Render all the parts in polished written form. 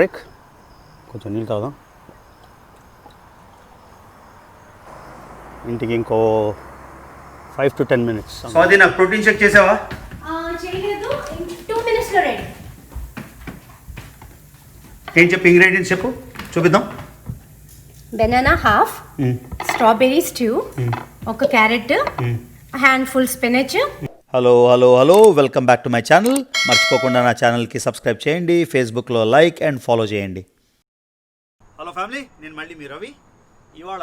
Break, కొంచెం నీళ్ళు తాగుదాం. ఇంటికి ఇంకో 5 to 10 minutes. సో అది నాకు ప్రోటీన్ చెక్ చేసావా? చేయలేదు, 2 minutes లో రెడీ. ఏం చెప్పు, ఇంగ్రీడియంట్స్ చెప్పు, చూపిద్దాం. బనానా హాఫ్, స్ట్రాబెర్రీస్ 2, ఒక carrot, handful spinach. Hello welcome back to my channel. మర్చిపోకుండా నా ఛానల్కి సబ్స్క్రైబ్ చేయండి, ఫేస్బుక్లో లైక్ అండ్ ఫాలో చేయండి. హలో ఫ్యామిలీ, నేను మళ్ళీ మీ రవి. ఇవాళ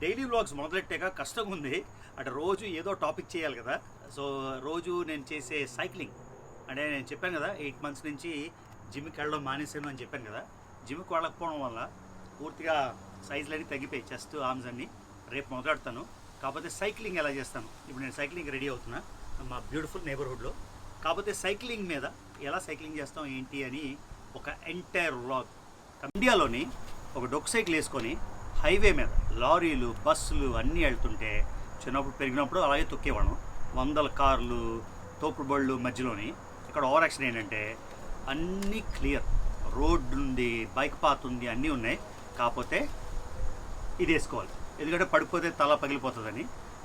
డైలీ వ్లాగ్స్ మొదలెట్టాక కష్టంగా ఉంది. అంటే రోజు ఏదో టాపిక్ చేయాలి కదా. సో రోజు నేను చేసే సైక్లింగ్, అంటే నేను చెప్పాను కదా 8 months నుంచి జిమ్కి వెళ్ళడం మానేసాను అని చెప్పాను కదా. జిమ్కి వెళ్ళకపోవడం వల్ల పూర్తిగా సైజులన్నీ తగ్గిపోయి, చెస్ట్ ఆర్మ్స్ అన్నీ. రేపు మొదలెడతాను. కాకపోతే సైక్లింగ్ ఎలా చేస్తాను, ఇప్పుడు నేను సైక్లింగ్ రెడీ అవుతున్నా మా బ్యూటిఫుల్ నేబర్హుడ్లో. కాకపోతే సైక్లింగ్ మీద ఎలా సైక్లింగ్ చేస్తాం ఏంటి అని ఒక ఎంటైర్ వ్లాగ్. ఇండియాలోని ఒక డొక్ సైకిల్ వేసుకొని హైవే మీద లారీలు, బస్సులు అన్నీ వెళ్తుంటే చిన్నప్పుడు పెరిగినప్పుడు అలాగే తొక్కేవాళ్ళం. 100 కార్లు, తోపుడు బళ్ళు మధ్యలోని. ఇక్కడ ఓవర్ యాక్షన్ ఏంటంటే అన్నీ క్లియర్, రోడ్డు ఉంది, బైక్ పాత్ ఉంది, అన్నీ ఉన్నాయి. కాకపోతే ఇది వేసుకోవాలి, ఎందుకంటే పడిపోతే తల పగిలిపోతుందని.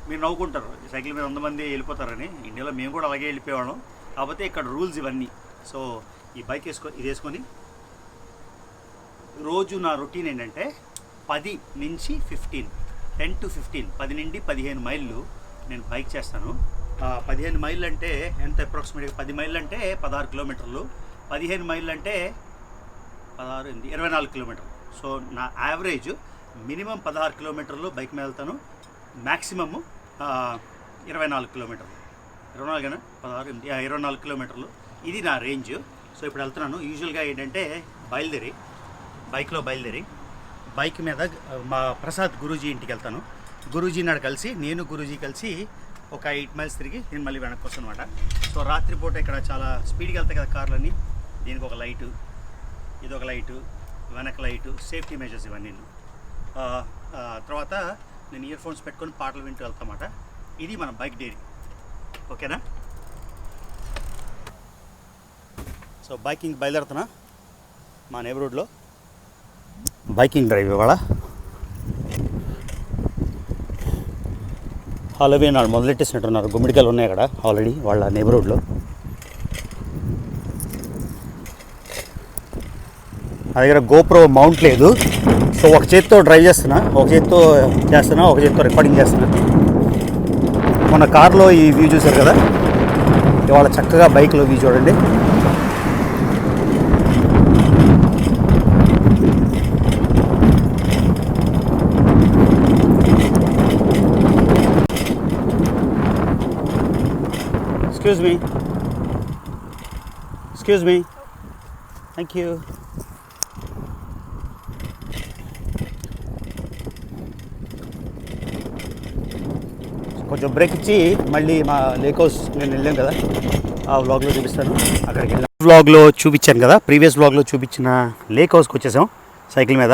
మీరు నవ్వుకుంటారు, సైకిల్ మీద 100 మంది వెళ్ళిపోతారని. ఇండియాలో మేము కూడా అలాగే వెళ్ళిపోయేవాళ్ళం. కాకపోతే ఇక్కడ రూల్స్ ఇవన్నీ. సో ఈ బైక్ ఇది వేసుకొని రోజు నా రొటీన్ ఏంటంటే 10 నుంచి 15, 10 to 15, 10 నుండి 15 మైళ్ళు నేను బైక్ చేస్తాను. 15 మైళ్ళు అంటే ఎంత అప్రాక్సిమేట్గా? 10 మైళ్ళు అంటే 16 కిలోమీటర్లు, 15 మైళ్ళు అంటే 24 కిలోమీటర్లు. సో నా యావరేజ్ మినిమం 16 కిలోమీటర్లు బైక్ మీద వెళ్తాను, మ్యాక్సిమమ్ 24 కిలోమీటర్లు. 24 కిలోమీటర్లు ఇది నా రేంజ్. సో ఇప్పుడు వెళ్తున్నాను. యూజువల్గా ఏంటంటే బైక్లో బయలుదేరి బైక్ మీద మా ప్రసాద్ గురూజీ ఇంటికి వెళ్తాను. గురూజీ నాడు కలిసి, నేను గురూజీ కలిసి ఒక 8 miles తిరిగి నేను మళ్ళీ వెనక్కి వస్తాను అనమాట. సో రాత్రిపూట ఇక్కడ చాలా స్పీడ్గా వెళ్తాయి కదా కార్లన్నీ. దీనికి ఒక లైటు, ఇదొక లైటు, వెనక లైటు, సేఫ్టీ మెజర్స్ ఇవన్నీ. తర్వాత నేను ఇయర్ ఫోన్స్ పెట్టుకొని పాటలు వింటూ వెళ్తామాట. ఇది మన బైక్ డైరీ, ఓకేనా? సో బైకింగ్ బయలుదేరుతున్నా మా నేబర్హుడ్లో. బైకింగ్ డ్రైవ్ ఇవాళ. హాలవీ నాడు మొదలెట్టేసినట్టున్నారు. గుమ్మిడికాయలు ఉన్నాయి అక్కడ ఆల్రెడీ వాళ్ళ నేబర్హుడ్లో. నా దగ్గర గోప్రో మౌంట్ లేదు. సో ఒక చేత్తో డ్రైవ్ చేస్తున్నా, ఒక చేత్తో రికార్డింగ్ చేస్తున్నా. మన కార్లో ఈ వ్యూ చూసారు కదా, ఇవాళ చక్కగా బైక్లో వ్యూ చూడండి. Excuse me. Thank you. కొంచెం బ్రేక్ ఇచ్చి మళ్ళీ మా లేక్ హౌస్ నేను వెళ్ళాను కదా, ఆ వ్లాగ్లో చూపిస్తాను. అక్కడికి వెళ్ళాను. వ్లాగ్లో చూపించాను కదా, ప్రీవియస్ వ్లాగ్లో చూపించిన లేక్ హౌస్కి వచ్చేసాం సైకిల్ మీద.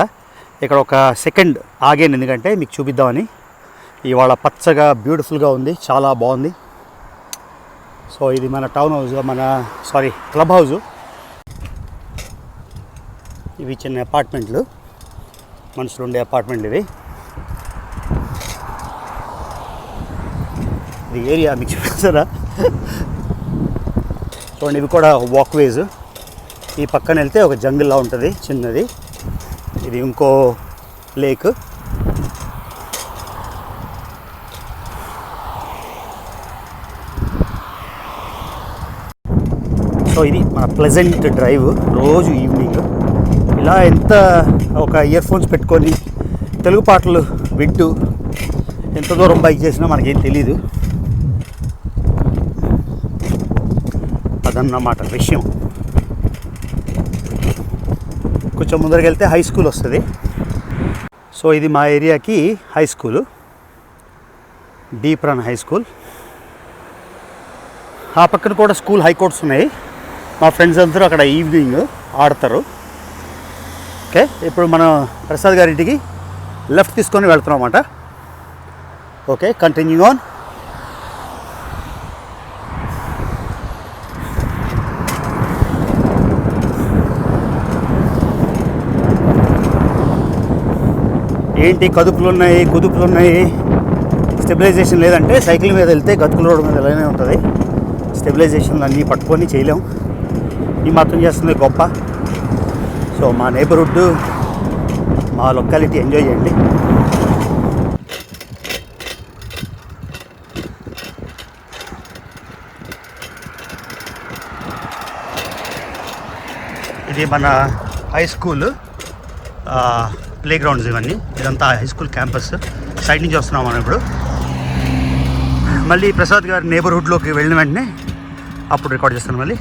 ఇక్కడ ఒక సెకండ్ ఆగాను, ఎందుకంటే మీకు చూపిద్దామని. ఇవాళ పచ్చగా బ్యూటిఫుల్గా ఉంది, చాలా బాగుంది. సో ఇది మన టౌన్ హౌస్, క్లబ్ హౌస్. ఇవి చిన్న అపార్ట్మెంట్లు, మనుషులు ఉండే అపార్ట్మెంట్లు ఇవి. ఇది ఏరియా మీకు చూపిస్తారా? చూడండి, ఇవి కూడా వాక్వేస్. ఈ పక్కన వెళ్తే ఒక జంగిల్లా ఉంటుంది చిన్నది. ఇది ఇంకో లేక్. సో ఇది మన ప్లెజెంట్ డ్రైవ్. రోజు ఈవినింగ్ ఇలా ఒక ఇయర్ ఫోన్స్ పెట్టుకొని తెలుగు పాటలు వింటూ ఎంత దూరం బైక్ చేసినా మనకేం తెలీదు. అదన్నమాట విషయం. కొంచెం ముందరికి వెళ్తే హై స్కూల్ వస్తుంది. సో ఇది మా ఏరియాకి high school, deep run high school. ఆ పక్కన కూడా స్కూల్ హై కోర్ట్స్ ఉన్నాయి. మా ఫ్రెండ్స్ అందరూ అక్కడ ఈవినింగ్ ఆడతారు. ఓకే, ఇప్పుడు మనం ప్రసాద్ గారింటికి లెఫ్ట్ తీసుకొని వెళ్తున్నాం అన్నమాట. Okay, continue on. ఏంటి కుదుపులు ఉన్నాయి, స్టెబిలైజేషన్ లేదంటే సైకిల్ మీద వెళ్తే గతుకుల రోడ్డు మీద ఇలానే ఉంటుంది. స్టెబిలైజేషన్ అన్నీ పట్టుకొని చేయలేం. ఈ మాత్రం చేస్తుంది గొప్ప. సో మా నేబర్హుడ్, మా లొకాలిటీ ఎంజాయ్ చేయండి. ఇది మన హై స్కూల్ ప్లే గ్రౌండ్స్ ఇవన్నీ. ఇదంతా హై స్కూల్ క్యాంపస్. సైడ్ నుంచి వస్తున్నాం మనం ఇప్పుడు. మళ్ళీ ప్రసాద్ గారి నేబర్హుడ్లోకి వెళ్ళిన వెంటనే అప్పుడు రికార్డ్ చేస్తాను మళ్ళీ.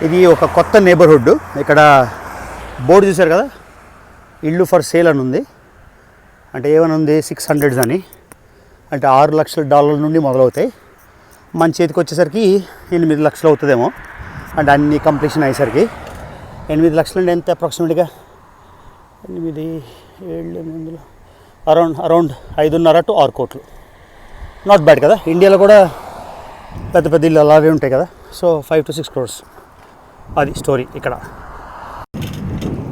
ఇది ఒక కొత్త నేబర్హుడ్. ఇక్కడ బోర్డు చూశారు కదా, ఇల్లు ఫర్ సేల్ అని ఉంది. అంటే ఏమని ఉంది, 600 అని. అంటే $6 లక్షల నుండి మొదలవుతాయి. మన చేతికి వచ్చేసరికి 8 లక్షలు అవుతుందేమో. అంటే అన్ని కంప్లీషన్ అయ్యేసరికి 8 లక్షలు అంటే ఎంత అప్రాక్సిమేట్గా 8, 7, అరౌండ్ 5.5 to 6 కోట్లు. నాట్ బ్యాడ్ కదా. ఇండియాలో కూడా పెద్ద పెద్ద ఇల్లు అలాగే ఉంటాయి కదా. సో 5 to 6 crores అది స్టోరీ ఇక్కడ.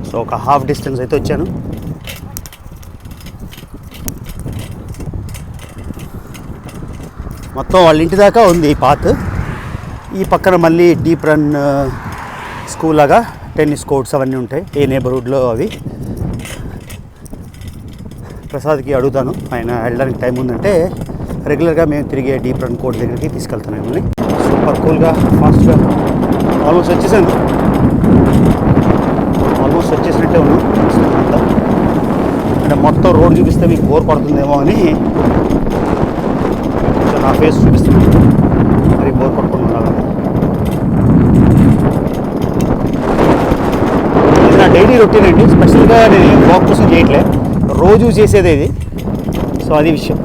సో ఒక హాఫ్ డిస్టెన్స్ అయితే వచ్చాను. మొత్తం వాళ్ళ ఇంటి దాకా ఉంది ఈ పాత్. ఈ పక్కన మళ్ళీ డీప్ రన్ స్కూల్ లాగా టెన్నిస్ కోర్ట్స్ అవన్నీ ఉంటాయి ఏ నేబర్హుడ్లో. అవి ప్రసాద్కి అడుగుతాను, ఆయన వెళ్ళడానికి టైం ఉందంటే రెగ్యులర్గా మేము తిరిగే డీప్ రన్ కోర్ట్ దగ్గరికి తీసుకెళ్తాను మిమ్మల్ని. సూపర్ కూల్గా ఫాస్ట్గా ఆల్మోస్ట్ వచ్చేసినట్టే ఉన్నాం అంతా. అంటే మొత్తం రోడ్ చూపిస్తే మీకు బోర్ పడుతుందేమో అని నా ఫేస్ చూపిస్తున్నాను. మరి బోర్ పడుతున్నా. ఇది నా డైలీ రొటీన్ అండి. స్పెషల్గా నేను వాక్ కోసం చేయట్లే, రోజు చేసేదే ఇది. సో అది విషయం.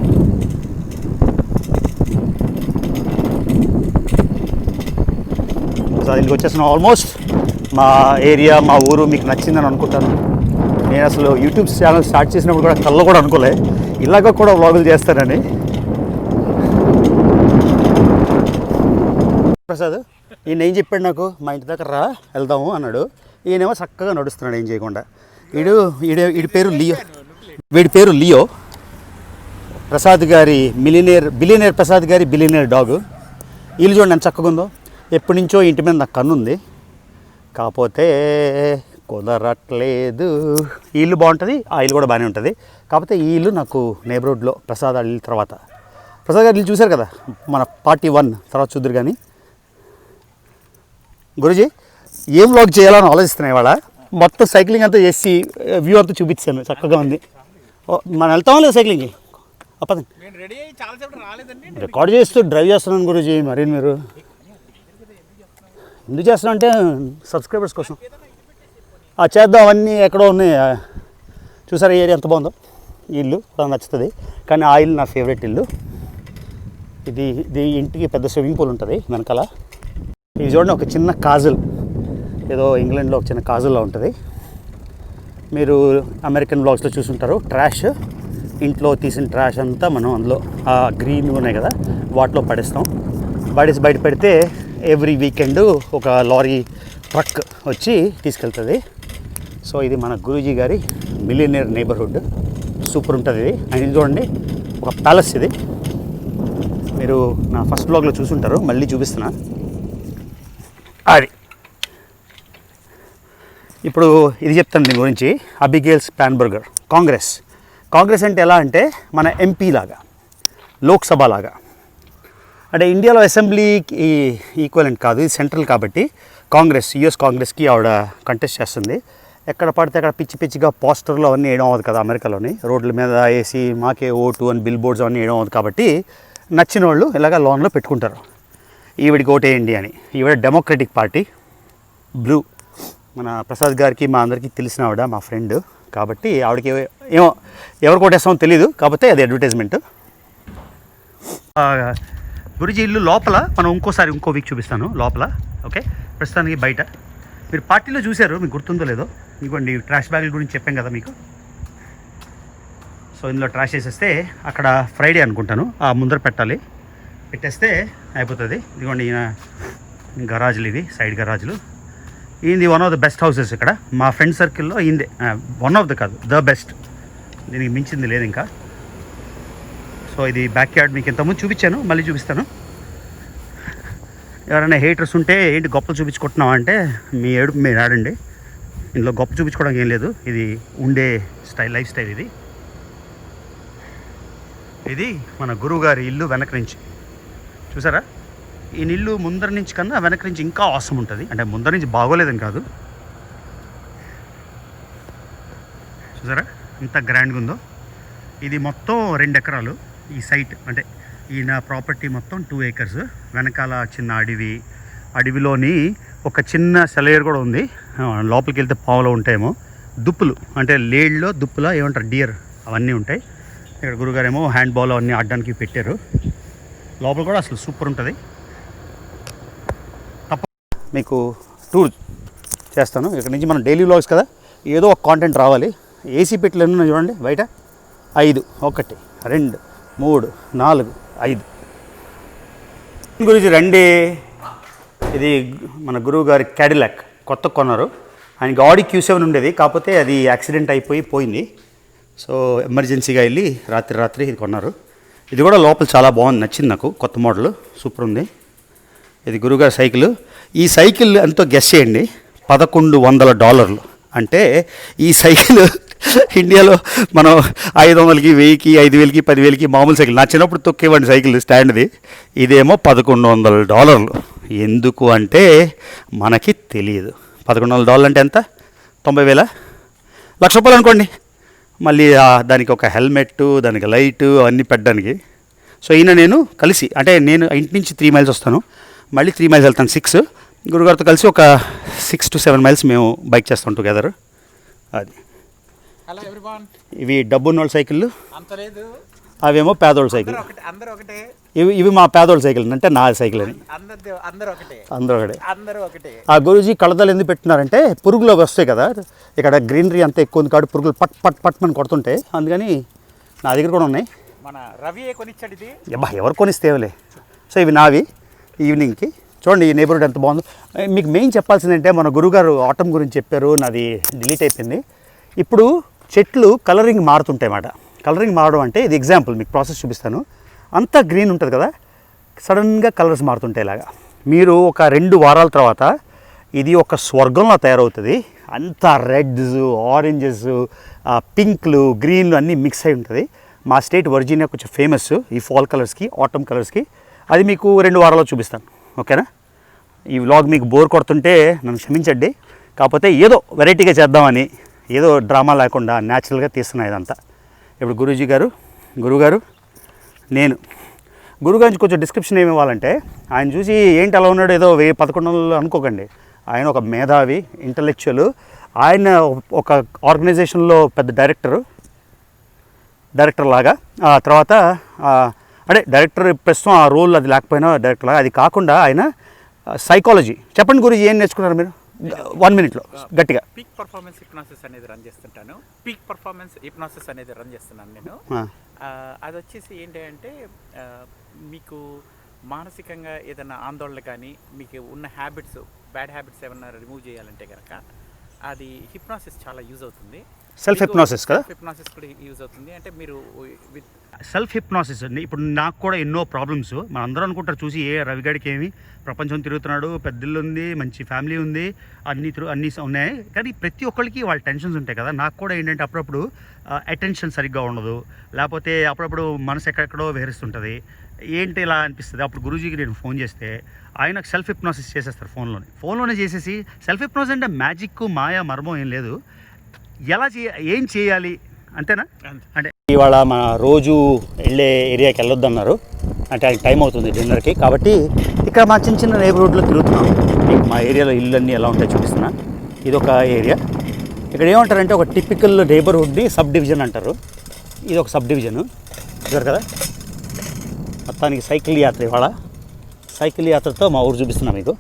సో దీనికి వచ్చేసిన ఆల్మోస్ట్ మా ఏరియా, మా ఊరు మీకు నచ్చిందని అనుకుంటాను. నేను అసలు యూట్యూబ్ ఛానల్ స్టార్ట్ చేసినప్పుడు కూడా కళ్ళలో కూడా అనుకోలే ఇలాగ కూడా వ్లాగులు చేస్తానని. ప్రసాద్ ఈయన ఏం చెప్పాడు నాకు, మా ఇంటి దగ్గర రా వెళ్దాము అన్నాడు. ఈయనేమో చక్కగా నడుస్తున్నాడు ఏం చేయకుండా. వీడి పేరు లియో. ప్రసాద్ గారి బిలియనేర్ ప్రసాద్ గారి బిలియనేర్ డాగ్. వీళ్ళు చూడండి ఎంత చక్కగా ఉందో. ఎప్పటి నుంచో ఇంటి మీద నాకు కన్ను ఉంది, కాకపోతే కుదరట్లేదు. ఈ ఇల్లు బాగుంటుంది, ఆ ఇల్లు కూడా బాగానే ఉంటుంది. కాకపోతే ఈ ఇల్లు నాకు నేబర్హుడ్లో ప్రసాద్ ఇల్లు తర్వాత. ప్రసాద్ గారు ఇల్లు చూశారు కదా మన పార్టీ 1 తర్వాత చూద్దరు. కానీ గురుజీ ఏం వ్లాగ్ చేయాలని ఆలోచిస్తున్నాయి ఇవాళ. మొత్తం సైక్లింగ్ అంతా చేసి వ్యూ అంతా చూపించాను, చక్కగా ఉంది. మనం వెళ్తామా లేదా సైక్లింగ్కి? అప్పదండి రికార్డ్ చేస్తూ డ్రైవ్ చేస్తున్నాను గురుజీ. మరి మీరు ఎందుకు చేస్తున్నా అంటే సబ్స్క్రైబర్స్ కోసం చేద్దాం. అవన్నీ ఎక్కడో ఉన్నాయి. చూసారా ఏరియా ఎంత బాగుందో. ఈ ఇల్లు నాకు నచ్చుతుంది, కానీ ఆ ఇల్లు నా ఫేవరెట్ ఇల్లు. ఇది ఇంటికి పెద్ద స్విమ్మింగ్ పూల్ ఉంటుంది వెనకాల. ఇది చూడండి, ఒక చిన్న కాజల్, ఏదో ఇంగ్లాండ్లో ఒక చిన్న కాజుల్లో ఉంటుంది. మీరు అమెరికన్ బ్లాగ్స్లో చూసుంటారు. ట్రాష్, ఇంట్లో తీసిన ట్రాష్ అంతా మనం అందులో ఆ గ్రీన్ ఉన్నాయి కదా వాటిలో పడేస్తాం. బయట పెడితే ఎవ్రీ వీకెండ్ ఒక లారీ ట్రక్ వచ్చి తీసుకెళ్తుంది. సో ఇది మన గురూజీ గారి బిలియనేర్ నేబర్హుడ్. సూపర్ ఉంటుంది ఇది. అండ్ ఇది చూడండి, ఒక ప్యాలెస్. ఇది మీరు నా ఫస్ట్ బ్లాగ్లో చూసుంటారు, మళ్ళీ చూపిస్తున్నా. అది ఇప్పుడు ఇది చెప్తాను దీని గురించి. Abigail Spanberger. కాంగ్రెస్ అంటే ఎలా అంటే మన ఎంపీ లాగా, లోక్సభ లాగా. అంటే ఇండియాలో అసెంబ్లీకి ఈక్వలెంట్ కాదు, ఇది సెంట్రల్ కాబట్టి యుఎస్ కాంగ్రెస్కి ఆవిడ కంటెస్ట్ చేస్తుంది. ఎక్కడ పడితే అక్కడ పిచ్చిగా పోస్టర్లు అవన్నీ వేయడం అవ్వదు కదా అమెరికాలోని. రోడ్ల మీద వేసి మాకే ఓటు అని బిల్ బోర్డ్స్ అవన్నీ వేయడం అవ్వదు. కాబట్టి నచ్చిన వాళ్ళు ఇలాగ లోన్లో పెట్టుకుంటారు, ఈవిడికి ఓటేయండి అని. ఈవిడ డెమోక్రటిక్ పార్టీ, బ్లూ. మన ప్రసాద్ గారికి మా అందరికీ తెలిసిన ఆవిడ, మా ఫ్రెండ్. కాబట్టి ఆవిడకి ఏమో ఎవరు కొట్టేస్తామో తెలీదు, కాకపోతే అది అడ్వర్టైజ్మెంట్. గురుజీ ఇల్లు లోపల మనం ఇంకో వీక్ చూపిస్తాను లోపల. ఓకే, ప్రస్తుతానికి బయట. మీరు పార్టీలో చూశారు, మీకు గుర్తుందో లేదో. ఇంకోండి ట్రాష్ బ్యాగుల గురించి చెప్పాం కదా మీకు. సో ఇందులో ట్రాష్ వేసేస్తే అక్కడ ఫ్రైడే అనుకుంటాను ఆ ముందర పెట్టేస్తే అయిపోతుంది. ఇదిగోండి ఈయన గరాజులు, ఇవి సైడ్ గరాజులు. ఈయనది one of the best houses ఇక్కడ మా ఫ్రెండ్ సర్కిల్లో ఈయనదే వన్ ఆఫ్ ద కాదు ద బెస్ట్, దీనికి మించింది లేదు ఇంకా. సో ఇది బ్యాక్ యార్డ్ మీకు ఇంతకుముందు చూపించాను, మళ్ళీ చూపిస్తాను. ఎవరైనా హేటర్స్ ఉంటే ఏంటి గొప్పలు చూపించుకుంటున్నావా అంటే మీ ఏడుపు మీరు ఆడండి, ఇందులో గొప్ప చూపించుకోవడానికి ఏం లేదు. ఇది ఉండే స్టైల్, లైఫ్ స్టైల్. ఇది మన గురువుగారి ఇల్లు వెనక నుంచి చూసారా. ఈ ఇల్లు ముందర నుంచి కన్నా వెనక నుంచి ఇంకా అవసరం ఉంటుంది. అంటే ముందర నుంచి బాగోలేదని కాదు, చూసారా ఇంత గ్రాండ్గా ఉందో. ఇది మొత్తం 2 ఎకరాలు ఈ సైట్, అంటే ఈయన ప్రాపర్టీ మొత్తం 2 acres. వెనకాల చిన్న అడవిలోని ఒక చిన్న సెలయేరు కూడా ఉంది. లోపలికి వెళ్తే పావులో ఉంటాయేమో దుప్పులు, అంటే లేడ్లో దుప్పులా ఏమంటారు డియర్, అవన్నీ ఉంటాయి. ఇక్కడ గురుగారేమో హ్యాండ్ బాల్ అవన్నీ ఆడడానికి పెట్టారు. లోపల కూడా అసలు సూపర్ ఉంటుంది. మీకు టూర్ చేస్తాను. ఇక్కడ నుంచి మనం డైలీ వ్లాగ్స్ కదా, ఏదో ఒక కాంటెంట్ రావాలి. ఏసీ పెట్టెలు ఎన్ని ఉన్నాయి చూడండి బయట, 5, 1, 2, 3, 4, 5. గురించి రండి. ఇది మన గురువు గారి క్యాడిలాక్ కొత్త కొన్నారు. ఆయనకి ఆడి Q7 ఉండేది, కాకపోతే అది యాక్సిడెంట్ పోయింది. సో ఎమర్జెన్సీగా వెళ్ళి రాత్రి ఇది కొన్నారు. ఇది కూడా లోపల చాలా బాగుంది, నచ్చింది నాకు. కొత్త మోడల్ సూపర్ ఉంది. ఇది గురుగారి సైకిల్. ఈ సైకిల్ ఎంతో గెస్ చేయండి, $1,100. అంటే ఈ సైకిల్ ఇండియాలో మనం 500కి, 1000కి, 5000కి, 10,000కి మామూలు సైకిల్. నా చిన్నప్పుడు తొక్కేవాడిని సైకిల్ స్టాండ్ది. ఇదేమో $1,100. ఎందుకు అంటే మనకి తెలియదు. $1,100 అంటే ఎంత? 90,000, ₹1,00,000 అనుకోండి. మళ్ళీ దానికి ఒక హెల్మెట్, దానికి లైటు అవన్నీ పెట్టడానికి. సో ఈయన నేను కలిసి, అంటే నేను ఇంటి నుంచి 3 miles వస్తాను, మళ్ళీ 3 miles వెళ్తాను. 6 గురుగారితో కలిసి ఒక 6 to 7 miles మేము బైక్ చేస్తాం టుగెదర్. అది హలో ఎవ్రీవన్. ఇవి డబ్బున్న వాళ్ళ సైకిళ్ళు, అంత లేదు. అవేమో పేదోళ్ళ సైకిల్. అందరూ ఒకటే. ఇవి మా పేదోళ్ళ సైకిల్, అంటే నా సైకిల్ అని. అందరూ ఒకటే. అందరూ ఒకటే. ఆ గురూజీ కళ్ళదాలు ఎందుకు పెట్టినారంటే పురుగులు అవి వస్తాయి కదా, ఇక్కడ గ్రీనరీ అంతా ఎక్కువ ఉంది కాబట్టి పురుగులు పట్ పట్ పట్ అని కొడుతుంటాయి. అందుకని నా దగ్గర కూడా ఉన్నాయి. మన రవి కొనిచ్చాడు ఇది. ఎవరు కొనిస్తేవలే. సో ఇవి నావి. ఈవినింగ్కి చూడండి ఈ నేబర్హుడ్ ఎంత బాగుందో. మీకు మెయిన్ చెప్పాల్సిందంటే మన గురుగారు ఆటం గురించి చెప్పారు, నాది డిలీట్ అయిపోయింది. ఇప్పుడు చెట్లు కలరింగ్ మారుతుంటాయి అన్నమాట. కలరింగ్ మారడం అంటే ఇది ఎగ్జాంపుల్, మీకు ప్రాసెస్ చూపిస్తాను. అంతా గ్రీన్ ఉంటుంది కదా, సడన్గా కలర్స్ మారుతుంటాయి ఇలాగా. మీరు ఒక 2 వారాల తర్వాత ఇది ఒక స్వర్గంలో తయారవుతుంది. అంతా రెడ్స్, ఆరెంజెస్, పింక్లు, గ్రీన్లు అన్నీ మిక్స్ అయి ఉంటుంది. మా స్టేట్ వర్జీనియా కొంచెం ఫేమస్ ఈ ఫాల్ కలర్స్కి, ఆటమ్ కలర్స్కి. అది మీకు 2 వారాల్లో చూపిస్తాను, ఓకేనా? ఈ వ్లాగ్ మీకు బోర్ కొడుతుంటే నన్ను క్షమించండి. కాకపోతే ఏదో వెరైటీగా చేద్దామని, ఏదో డ్రామా లేకుండా న్యాచురల్గా తీస్తున్నా ఇదంతా. ఇప్పుడు గురుగారు నేను గురుగారి నుంచి కొంచెం డిస్క్రిప్షన్ ఏమి ఇవ్వాలంటే, ఆయన చూసి ఏంటి అలా ఉన్నాడు ఏదో 1100 అనుకోకండి. ఆయన ఒక మేధావి, ఇంటలెక్చువల్. ఆయన ఒక ఆర్గనైజేషన్లో పెద్ద డైరెక్టర్ లాగా. ఆ తర్వాత అంటే డైరెక్టర్ ప్రస్తుతం ఆ రోల్ అది లేకపోయినా డైరెక్టర్ లాగా. అది కాకుండా ఆయన సైకాలజీ. చెప్పండి గురించి ఏం నేర్చుకున్నారు మీరు 1 minute గట్టిగా? పీక్ పర్ఫార్మెన్స్ హిప్నాసిస్ అనేది రన్ చేస్తుంటాను. నేను. అది వచ్చేసి ఏంటి అంటే మీకు మానసికంగా ఏదైనా ఆందోళన కానీ, మీకు ఉన్న హ్యాబిట్స్, బ్యాడ్ హ్యాబిట్స్ ఏమన్నా రిమూవ్ చేయాలంటే కనుక అది హిప్నాసిస్ చాలా యూజ్ అవుతుంది. సెల్ఫ్ హిప్నాసిస్ కదా? హిప్నాసిస్ కూడా యూజ్ అవుతుంది. అంటే మీరు సెల్ఫ్ హిప్నాసిస్ అండి. ఇప్పుడు నాకు కూడా ఎన్నో ప్రాబ్లమ్స్, మన అందరూ అనుకుంటారు చూసి, రవిగాడికి ఏమి ప్రపంచం తిరుగుతున్నాడు, పెద్దిల్లు ఉంది, మంచి ఫ్యామిలీ ఉంది, అన్నీ ఉన్నాయి. కానీ ప్రతి ఒక్కరికి వాళ్ళ టెన్షన్స్ ఉంటాయి కదా. నాకు కూడా ఏంటంటే అప్పుడప్పుడు అటెన్షన్ సరిగ్గా ఉండదు, లేకపోతే అప్పుడప్పుడు మనసు ఎక్కడెక్కడో విహరిస్తుంటుంది. ఏంటి ఇలా అనిపిస్తుంది. అప్పుడు గురూజీకి నేను ఫోన్ చేస్తే ఆయన సెల్ఫ్ హిప్నాసిస్ చేసేస్తారు ఫోన్లోనే చేసేసి. సెల్ఫ్ హిప్నాసిస్ అంటే మ్యాజిక్, మాయా, మర్మం ఏం లేదు. ఏం చేయాలి అంతేనా? అంటే ఇవాళ మన రోజు వెళ్ళే ఏరియాకి వెళ్ళొద్దన్నారు, అంటే ఆయన టైం అవుతుంది డిన్నర్కి. కాబట్టి ఇక్కడ మా చిన్న నైబర్హుడ్లో తిరుగుతున్నాం. మీకు మా ఏరియాలో ఇల్లు అన్నీ ఎలా ఉంటాయో చూపిస్తున్నా. ఇది ఒక ఏరియా. ఇక్కడ ఏమంటారంటే ఒక టిపికల్ నైబర్హుడ్ని సబ్ డివిజన్ అంటారు. ఇది ఒక సబ్ డివిజన్ చూసారు కదా. మొత్తానికి సైకిల్ యాత్ర. ఇవాళ సైకిల్ యాత్రతో మా ఊరు చూపిస్తున్నా మీకు.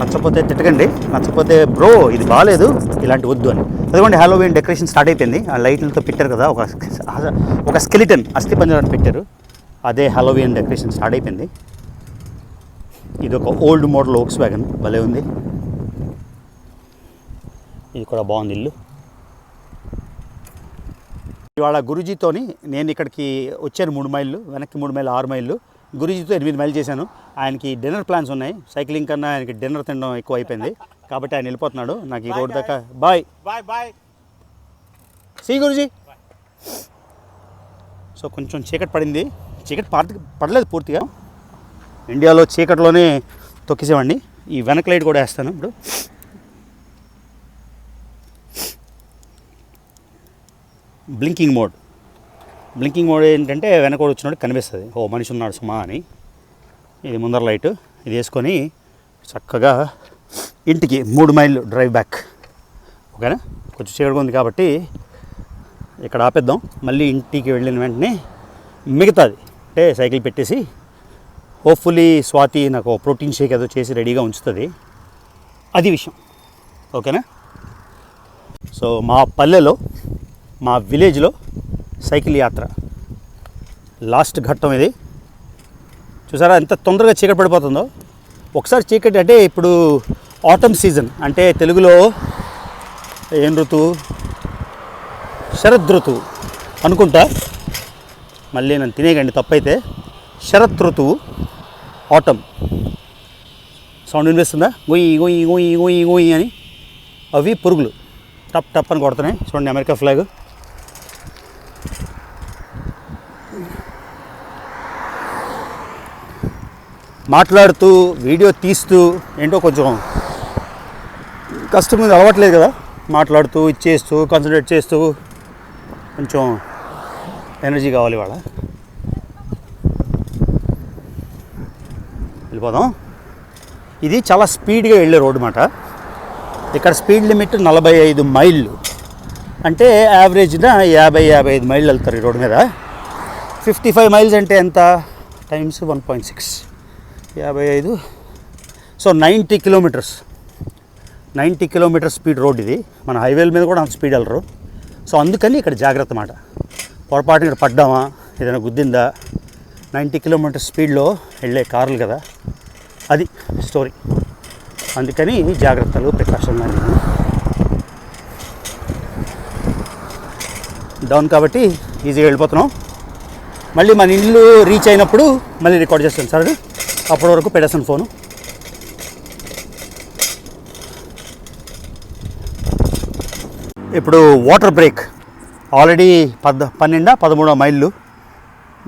నచ్చపోతే తిట్టకండి, నచ్చపోతే బ్రో ఇది బాగాలేదు ఇలాంటి వద్దు అని. అదిగోండి హాలోవీన్ డెకరేషన్ స్టార్ట్ అయిపోయింది. ఆ లైట్లతో పెట్టారు కదా, ఒక స్కెలిటన్ అస్థిపంజరాన్ని పెట్టారు. అదే హాలోవీన్ డెకరేషన్ స్టార్ట్ అయిపోయింది. ఇది ఒక ఓల్డ్ మోడల్ వోక్స్ వ్యాగన్, భలే ఉంది. ఇది కూడా బాగుంది ఇల్లు. ఇవాళ గురూజీతోని నేను ఇక్కడికి వచ్చాను 3 మైళ్ళు, వెనక్కి 3 మైళ్ళు 6 మైళ్ళు. గురూజీతో 8 మైళ్ళు చేశాను. ఆయనకి డిన్నర్ ప్లాన్స్ ఉన్నాయి. సైక్లింగ్ కన్నా ఆయనకి డిన్నర్ తినడం ఎక్కువ అయిపోయింది కాబట్టి ఆయన వెళ్ళిపోతున్నాడు. నాకు ఈ రోడ్ దాకా బాయ్ బాయ్. సీ గురూజీ. సో కొంచెం చీకటి పడింది. చీకటి పడలేదు పూర్తిగా. ఇండియాలో చీకటిలోనే తొక్కేసేవాడిని. ఈ వెనక లైట్ కూడా వేస్తాను ఇప్పుడు. బ్లింకింగ్ మోడ్ ఏంటంటే వెనక కూడా వచ్చినట్టు కనిపిస్తుంది, ఓ మనిషి ఉన్నాడు సుమా అని. ఇది ముందర లైట్, ఇది వేసుకొని చక్కగా ఇంటికి 3 మైళ్ళు డ్రైవ్ బ్యాక్. ఓకేనా, కొంచెం చీకటిగా ఉంది కాబట్టి ఇక్కడ ఆపేద్దాం. మళ్ళీ ఇంటికి వెళ్ళిన వెంటనే మిగతాది అంటే సైకిల్ పెట్టేసి హోప్ఫుల్లీ స్వాతి నాకు ప్రోటీన్ షేక్ ఏదో చేసి రెడీగా ఉంచుతుంది. అది విషయం. ఓకేనా. సో మా పల్లెలో, మా విలేజ్లో సైకిల్ యాత్ర లాస్ట్ ఘట్టం ఇది. చూసారా ఎంత తొందరగా చీకటి పడిపోతుందో. ఒకసారి చీకటి అంటే ఇప్పుడు ఆటమ్ సీజన్ అంటే తెలుగులో ఏం ఋతువు, శరదృతువు అనుకుంటా. మళ్ళీ నన్ను తినేయకండి తప్పైతే. శరత్ ఋతువు, ఆటమ్. సౌండ్ వినిపిస్తుందా? గొయ్యి గొయ్యి గొయ్యి గొయ్యి గొయ్యి అని. అవి పురుగులు టప్ టప్ అని కొడుతున్నాయి. చూడండి అమెరికా ఫ్లాగ్. మాట్లాడుతూ వీడియో తీస్తూ ఏంటో కొంచెం కష్టం మీద అలవాట్లేదు కదా. మాట్లాడుతూ ఇచ్చేస్తూ కాన్సన్ట్రేట్ చేస్తూ కొంచెం ఎనర్జీ కావాలి ఇవాళ. వెళ్ళిపోదాం. ఇది చాలా స్పీడ్గా వెళ్ళే రోడ్డు మాట. ఇక్కడ స్పీడ్ లిమిట్ 45 మైళ్ళు, అంటే యావరేజ్న 50-55 మైళ్ళు వెళ్తారు ఈ రోడ్డు మీద. 55 మైల్స్ అంటే ఎంత? Times 1.6, 55. So 90 kilometres. 90 kilometres speed road ఇది. మన హైవేల మీద కూడా అంత స్పీడ్ వెళ్ళరు. సో అందుకని ఇక్కడ జాగ్రత్త మాట. పొరపాటున ఇక్కడ పడ్డామా, ఏదైనా గుద్దిందా. 90 కిలోమీటర్స్ స్పీడ్లో వెళ్ళే కార్లు కదా, అది స్టోరీ. అందుకని జాగ్రత్తలు, ప్రికాషన్లు అన్నీ డౌన్ కాబట్టి ఈజీగా వెళ్ళిపోతున్నాం. మళ్ళీ మన ఇల్లు రీచ్ అయినప్పుడు మళ్ళీ రికార్డ్ చేస్తాను సార్. అప్పటి వరకు పెట్టేస్తాను ఫోను. ఇప్పుడు వాటర్ బ్రేక్. ఆల్రెడీ 12-13 మైళ్ళు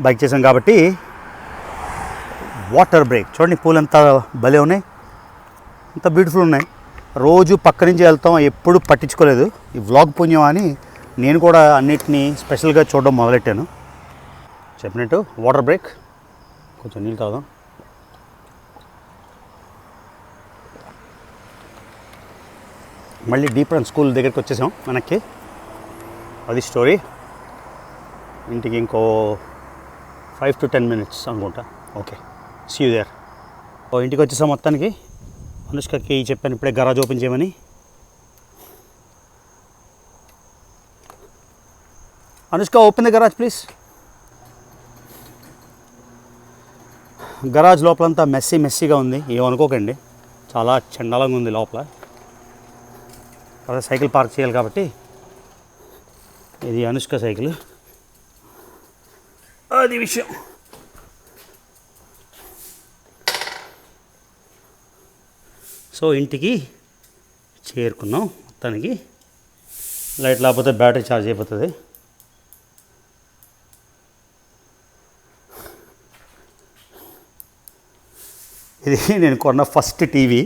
బైక్ చేసాం కాబట్టి వాటర్ బ్రేక్. చూడండి పూలు ఎంత భలే ఉన్నాయి, ఎంత బ్యూటిఫుల్ ఉన్నాయి. రోజు పక్క నుంచి వెళ్తాం, ఎప్పుడు పట్టించుకోలేదు. ఈ వ్లాగ్ పుణ్యం అని నేను కూడా అన్నిటినీ స్పెషల్గా చూడడం మొదలెట్టాను. చెప్పినట్టు వాటర్ బ్రేక్. కొంచెం నీళ్ళు తాగుదాం. మళ్ళీ డీప్ రన్ స్కూల్ దగ్గరికి వచ్చేసాం మనకి. అది స్టోరీ. ఇంటికి ఇంకో 5 to 10 minutes అనుకుంటా. Okay, see you there. ఇంటికి వచ్చేసాం మొత్తానికి. అనుష్కకి చెప్పాను ఇప్పుడే గరాజ్ ఓపెన్ చేయమని. Anushka, open the garage please. Garage లోపలంతా మెస్సీగా ఉంది, ఏమనుకోకండి. చాలా చండాలంగా ఉంది లోపల. అదే సైకిల్ పార్క్ చేయాలి కాబట్టి. ఇది అనుష్క సైకిల్, అది విషయం. సో ఇంటికి చేరుకున్నాం మొత్తానికి. లైట్ లేకపోతే బ్యాటరీ ఛార్జ్ అయిపోతుంది. ఇది నేను కొన్న ఫస్ట్ టీవీ,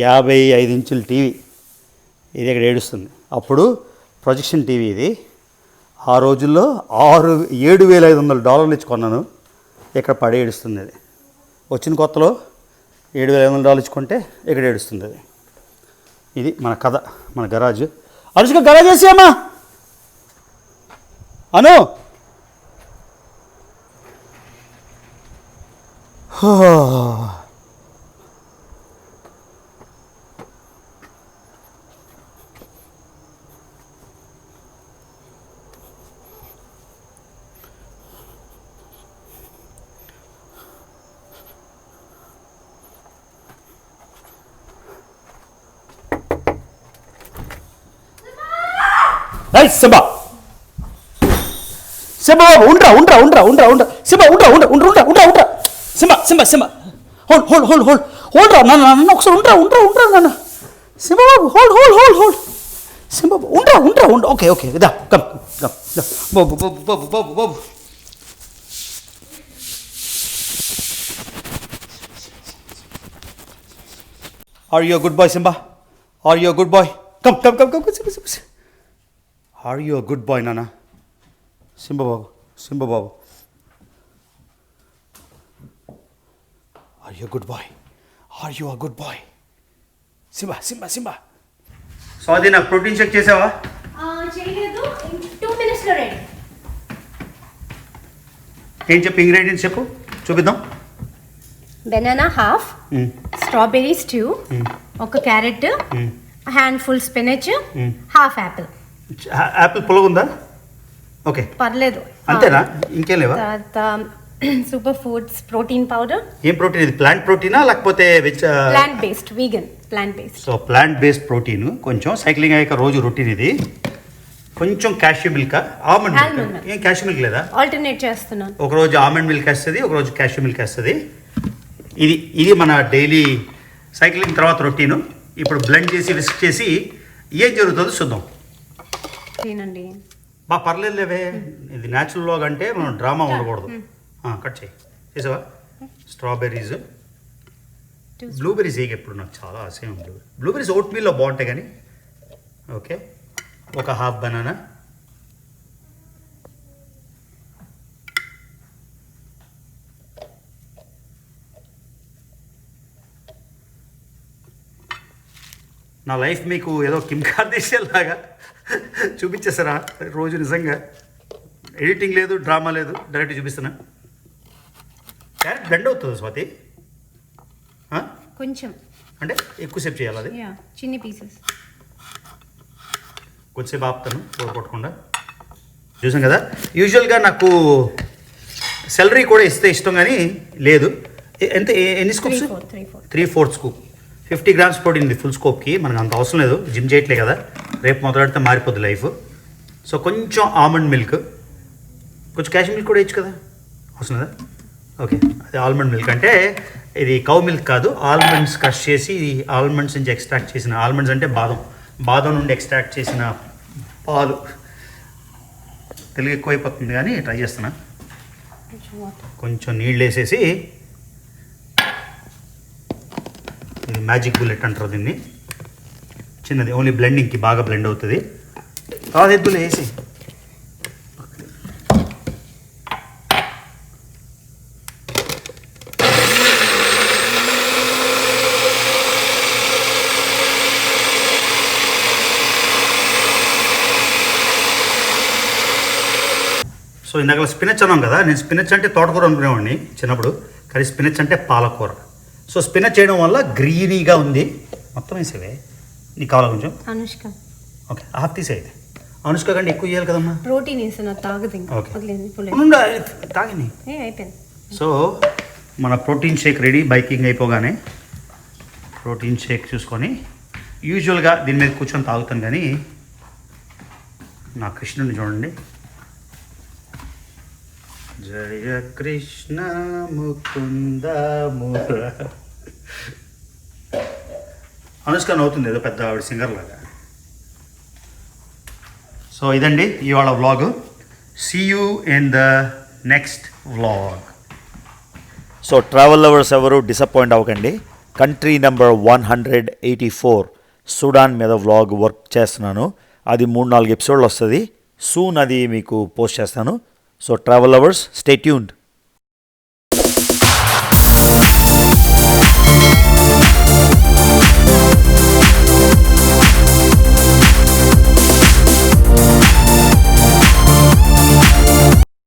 55 ఇంచుల టీవీ. ఇది ఇక్కడ ఏడుస్తుంది. అప్పుడు ప్రొజెక్షన్ టీవీ ఇది. ఆ రోజుల్లో $7,500 ఇచ్చి కొన్నాను. ఇక్కడ పడి ఏడుస్తుంది. అది వచ్చిన కొత్తలో $7,500 ఇచ్చుకుంటే ఇక్కడ ఏడుస్తుంది. అది ఇది మన కథ, మన గరాజ్. అనుష్క గరాజ్ వేసామా అను. ఏయ్ సింబా సింబా బాబు ఉండరా సింబా ఉండరా సింబా హోల్డ్ రా నాన్న ఒకసారి ఉండరా నాన్న సింబా బాబు హోల్డ్ సింబా ఉండరా ఓకే దా కమ్ బాబు Are you a good boy, Simba? Are you a good boy? Come, Simba. Are you a good boy, Nana? Simba Babu. Are you a good boy? Are you a good boy? Simba. So అది నాకు protein check చేసావా? చేయలేదు. 2 minutes లో ready. ఏం చెప్పు ingredients చెప్పు చూపిద్దాం. Banana half, strawberries 2, ఒక carrot, handful spinach, half apple. Apple పుల్లగుందా? ఓకే పర్లేదు. అంతేనా? ఇంకేం లేవా? తర్వాత సూపర్ ఫుడ్స్ ప్రోటీన్ పౌడర్. ఏం ప్రోటీన్ ఇది? ప్లాంట్ ప్రోటీనా లేకపోతే veg? Plant based, vegan plant based. So plant based protein. కొంచెం సైక్లింగ్ అయ్యాక రోజు రొటీన్ ఇది. కొంచెం క్యాష్యూ మిల్క్, ఆల్మండ్ మిల్క్. ఏం క్యాష్యూ మిల్క్ లేదా? ఆల్టర్నేట్ చేస్తున్నాను. ఒకరోజు ఆల్మండ్ మిల్క్ వేస్తుంది, ఒకరోజు క్యాష్యూ మిల్క్ వేస్తుంది. ఇది మన డైలీ సైక్లింగ్ తర్వాత రొటీను. ఇప్పుడు బ్లెండ్ చేసి విస్క్ చేసి ఏం జరుగుతుందో చూద్దాం. తినండి. పర్లేదు లేవే, ఇది న్యాచురల్ లాగ్ అంటే మనం డ్రామా ఉండకూడదు. కట్ చేసావా? స్ట్రాబెర్రీస్, బ్లూబెర్రీస్ ఎప్పుడు నాకు చాలా ఆశయం. బ్లూబెర్రీస్ ఓట్ మీల్లో బాగుంటాయి కానీ. ఓకే, ఒక హాఫ్ బనానా, నా లైఫ్ మీకు ఏదో కిమ్ కార్దాషియన్ లాగా చూపించేస్తారా రోజు? నిజంగా ఎడిటింగ్ లేదు, డ్రామా లేదు, డైరెక్ట్ చూపిస్తున్నా. క్యారెట్ బ్లెండ్ అవుతుంది స్వాతి? కొంచెం అంటే ఎక్కువసేపు చేయాలి అది? చిన్ని పీసెస్. కొద్దిసేపు ఆపుతాను కొట్టకుండా. చూసాం కదా, యూజువల్గా నాకు సెలరీ కూడా ఇస్తే ఇష్టం కానీ లేదు. ఎంత ఎన్ని స్కూప్స్? 3/4 స్కూప్. 50 grams ప్రోటీన్ ఉంది ఫుల్ స్కోప్కి. మనకు అంత అవసరం లేదు, జిమ్ చేయట్లే కదా. రేపు మొదలెడితే మారిపోద్ది లైఫ్. సో కొంచెం ఆల్మండ్ మిల్క్, కొంచెం క్యాష్ మిల్క్ కూడా వేయచ్చు కదా, అవసరం కదా? ఓకే, అది ఆల్మండ్ మిల్క్. అంటే ఇది కౌ మిల్క్ కాదు, ఆల్మండ్స్ క్రష్ చేసి ఆల్మండ్స్ నుంచి ఎక్స్ట్రాక్ట్ చేసిన, ఆల్మండ్స్ అంటే బాదం నుండి ఎక్స్ట్రాక్ట్ చేసిన పాలు. తెలుగు ఎక్కువైపోతుంది కానీ ట్రై చేస్తున్నా. కొంచెం నీళ్ళు వేసేసి, ఇది మ్యాజిక్ బుల్లెట్ అంటారు దీన్ని. చిన్నది, ఓన్లీ బ్లెండింగ్కి బాగా బ్లెండ్ అవుతుంది. తర్వాత ఎద్దులు వేసి సో ఇందాక స్పినచ్ అన్నాం కదా, నేను స్పినచ్ అంటే తోటకూర అనుకునేవాడిని చిన్నప్పుడు, కానీ స్పినచ్ అంటే పాలకూర. సో స్పినచ్ చేయడం వల్ల గ్రీనీగా ఉంది. మొత్తం వేసేవే, నీకు కావాలా కొంచెం? అనుష్క. ఓకే, హాఫ్ తీసేది. అనుష్క కంటే ఎక్కువ చేయాలి కదమ్మా. ప్రోటీన్ వేసిన తాగదు ఇంకా. ఓకే, తాగిని. అయిపోయింది. సో మన ప్రోటీన్ షేక్ రెడీ. బైకింగ్ అయిపోగానే ప్రోటీన్ షేక్ చూసుకొని, యూజువల్గా దీని మీద కూర్చొని తాగుతాను కానీ నా కృష్ణుని చూడండి. జయ కృష్ణ ముకుంద ముర. అనుష్క నవ్వుతుంది ఏదో పెద్ద ఆవిడ సింగర్ లాగా. సో ఇదండి ఇవాళ vlog. See you in the next vlog. So travel lovers ఎవరు డిసప్పాయింట్ అవ్వకండి. కంట్రీ నెంబర్ 184 సుడాన్ మీద వ్లాగ్ వర్క్ చేస్తున్నాను. అది 3-4 ఎపిసోడ్లు వస్తుంది. సూన్ అది మీకు పోస్ట్ చేస్తాను. So travel lovers, stay tuned.